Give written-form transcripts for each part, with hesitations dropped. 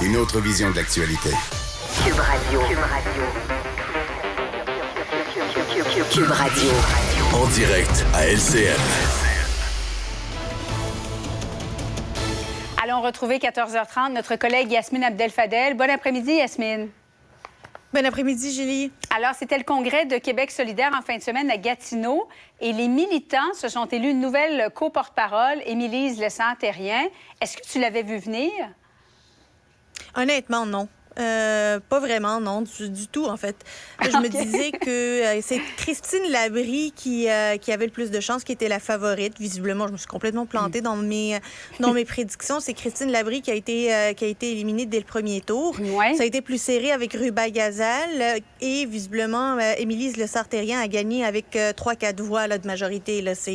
Une autre vision de l'actualité. Cube Radio. Cube Radio. En direct à LCN. Allons retrouver 14h30 notre collègue Yasmine Abdel-Fadel. Bon après-midi, Yasmine. Bon après-midi, Julie. Alors, c'était le congrès de Québec solidaire en fin de semaine à Gatineau et les militants se sont élus une nouvelle co-porte-parole, Émilise Lessard-Terrien. Est-ce que tu l'avais vu venir? Honnêtement, non. Pas vraiment, non, du tout, en fait. Je me disais que c'est Christine Labrie qui avait le plus de chance, qui était la favorite. Visiblement, je me suis complètement plantée dans mes prédictions. C'est Christine Labrie qui a été éliminée dès le premier tour. Ouais. Ça a été plus serré avec Ruba Gazal et visiblement, Émilise Lessard-Terrien a gagné avec 3-4 voix là, de majorité. Là. Ça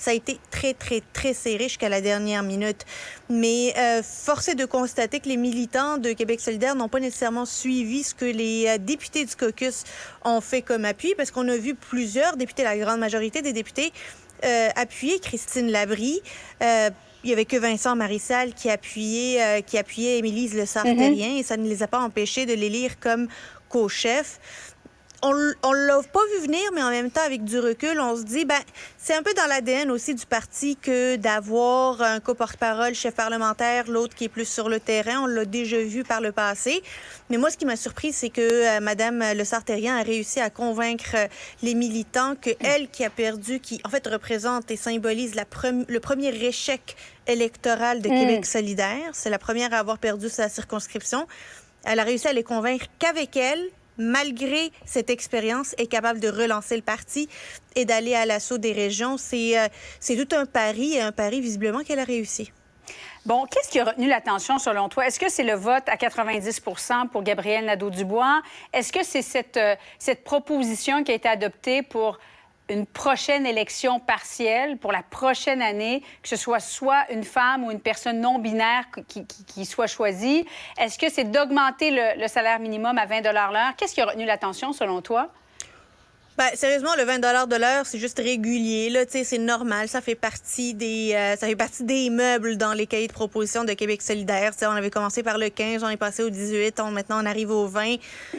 a été très, très, très serré jusqu'à la dernière minute. Mais force est de constater que les militants de Québec solidaire n'ont pas nécessairement suivi ce que les députés du caucus ont fait comme appui, parce qu'on a vu plusieurs députés, la grande majorité des députés, appuyer Christine Labrie. Il n'y avait que Vincent Marissal qui appuyait Émilise Lessard-Terrien et ça ne les a pas empêchés de l'élire comme co-chef. On l'a pas vu venir, mais en même temps, avec du recul, on se dit, c'est un peu dans l'ADN aussi du parti que d'avoir un co-porte-parole, chef parlementaire, l'autre qui est plus sur le terrain. On l'a déjà vu par le passé. Mais moi, ce qui m'a surpris, c'est que Mme Lessard-Terrien a réussi à convaincre les militants que elle qui a perdu, qui en fait représente et symbolise le premier échec électoral de Québec solidaire, c'est la première à avoir perdu sa circonscription, elle a réussi à les convaincre qu'avec elle, malgré cette expérience, est capable de relancer le parti et d'aller à l'assaut des régions. C'est tout un pari visiblement qu'elle a réussi. Bon, qu'est-ce qui a retenu l'attention selon toi? Est-ce que c'est le vote à 90 pour Gabriel Nadeau-Dubois? Est-ce que c'est cette proposition qui a été adoptée pour une prochaine élection partielle pour la prochaine année, que ce soit une femme ou une personne non-binaire qui soit choisie? Est-ce que c'est d'augmenter le salaire minimum à 20 $ l'heure? Qu'est-ce qui a retenu l'attention, selon toi? Sérieusement, le 20 $ de l'heure, c'est juste régulier. Là, c'est normal. Ça fait partie des meubles dans les cahiers de proposition de Québec solidaire. On avait commencé par le 15, on est passé au 18, maintenant on arrive au 20.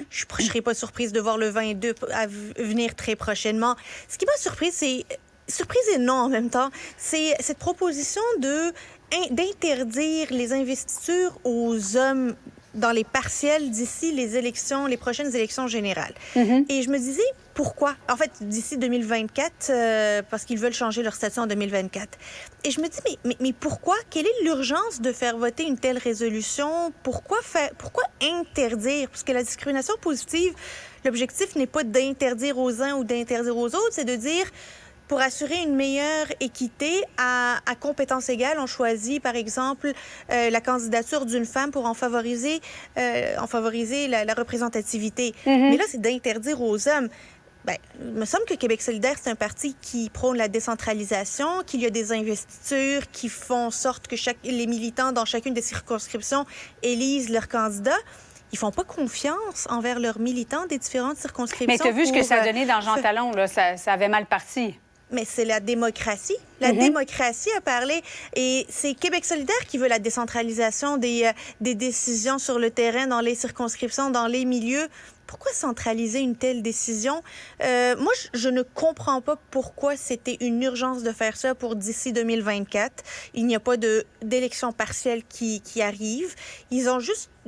Je ne serais pas surprise de voir le 22 venir très prochainement. Ce qui m'a surprise, c'est... Surprise et non en même temps, c'est cette proposition d'interdire les investitures aux hommes dans les partiels d'ici les prochaines élections générales. Et je me disais, pourquoi? En fait, d'ici 2024, parce qu'ils veulent changer leur statut en 2024. Et je me dis, mais pourquoi? Quelle est l'urgence de faire voter une telle résolution? Pourquoi interdire? Parce que la discrimination positive, l'objectif n'est pas d'interdire aux uns ou d'interdire aux autres, c'est de dire... Pour assurer une meilleure équité, à compétences égales, on choisit, par exemple, la candidature d'une femme pour en favoriser la représentativité. Mais là, c'est d'interdire aux hommes. Il me semble que Québec solidaire, c'est un parti qui prône la décentralisation, qu'il y a des investitures qui font en sorte que les militants dans chacune des circonscriptions élisent leurs candidats. Ils font pas confiance envers leurs militants des différentes circonscriptions. Mais tu as vu ce que ça a donné dans Jean Talon, là, ça avait mal parti. Mais c'est la démocratie. La démocratie a parlé. Et c'est Québec solidaire qui veut la décentralisation des décisions sur le terrain, dans les circonscriptions, dans les milieux. Pourquoi centraliser une telle décision? Moi, je ne comprends pas pourquoi c'était une urgence de faire ça pour d'ici 2024. Il n'y a pas d'élection partielle qui arrive. Ils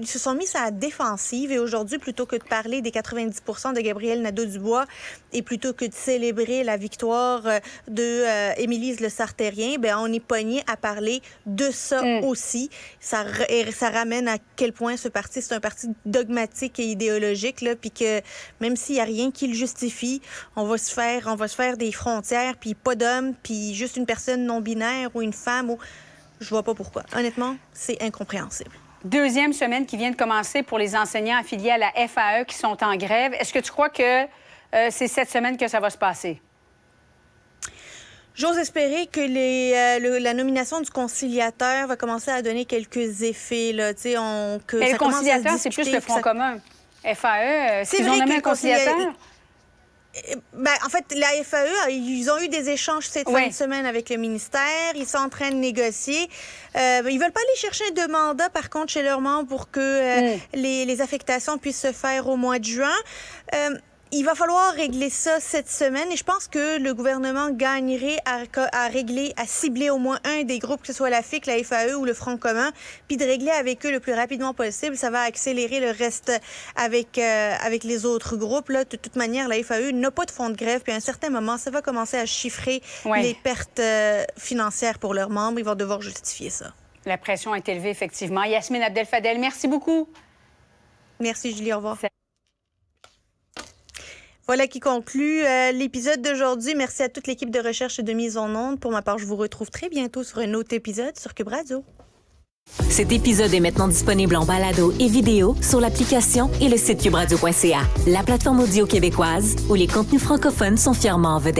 se sont mis à la défensive et aujourd'hui, plutôt que de parler des 90 % de Gabriel Nadeau-Dubois et plutôt que de célébrer la victoire de Émilise Lessard-Terrien, on est pogné à parler de ça aussi. Ça ramène à quel point ce parti, c'est un parti dogmatique et idéologique, là, puis que même s'il n'y a rien qui le justifie, on va se faire des frontières, puis pas d'hommes, puis juste une personne non-binaire ou une femme. Je vois pas pourquoi. Honnêtement, c'est incompréhensible. Deuxième semaine qui vient de commencer pour les enseignants affiliés à la FAE qui sont en grève. Est-ce que tu crois que c'est cette semaine que ça va se passer? J'ose espérer que la nomination du conciliateur va commencer à donner quelques effets. Là, mais le conciliateur, c'est plus le Front commun. FAE, est-ce qu'ils ont nommé un conciliateur? En fait, la FAE, ils ont eu des échanges cette fin de semaine avec le ministère. Ils sont en train de négocier. Ils veulent pas aller chercher de mandat, par contre, chez leurs membres pour que les affectations puissent se faire au mois de juin. Il va falloir régler ça cette semaine et je pense que le gouvernement gagnerait à régler, à cibler au moins un des groupes, que ce soit la FIC, la FAE ou le Front commun, puis de régler avec eux le plus rapidement possible. Ça va accélérer le reste avec les autres groupes. Là, de toute manière, la FAE n'a pas de fonds de grève, puis à un certain moment, ça va commencer à chiffrer les pertes financières pour leurs membres. Ils vont devoir justifier ça. La pression est élevée, effectivement. Yasmine Abdel-Fadel, merci beaucoup. Merci, Julie. Au revoir. Voilà qui conclut l'épisode d'aujourd'hui. Merci à toute l'équipe de recherche et de mise en onde. Pour ma part, je vous retrouve très bientôt sur un autre épisode sur Cube Radio. Cet épisode est maintenant disponible en balado et vidéo sur l'application et le site cubradio.ca, la plateforme audio québécoise où les contenus francophones sont fièrement en vedette.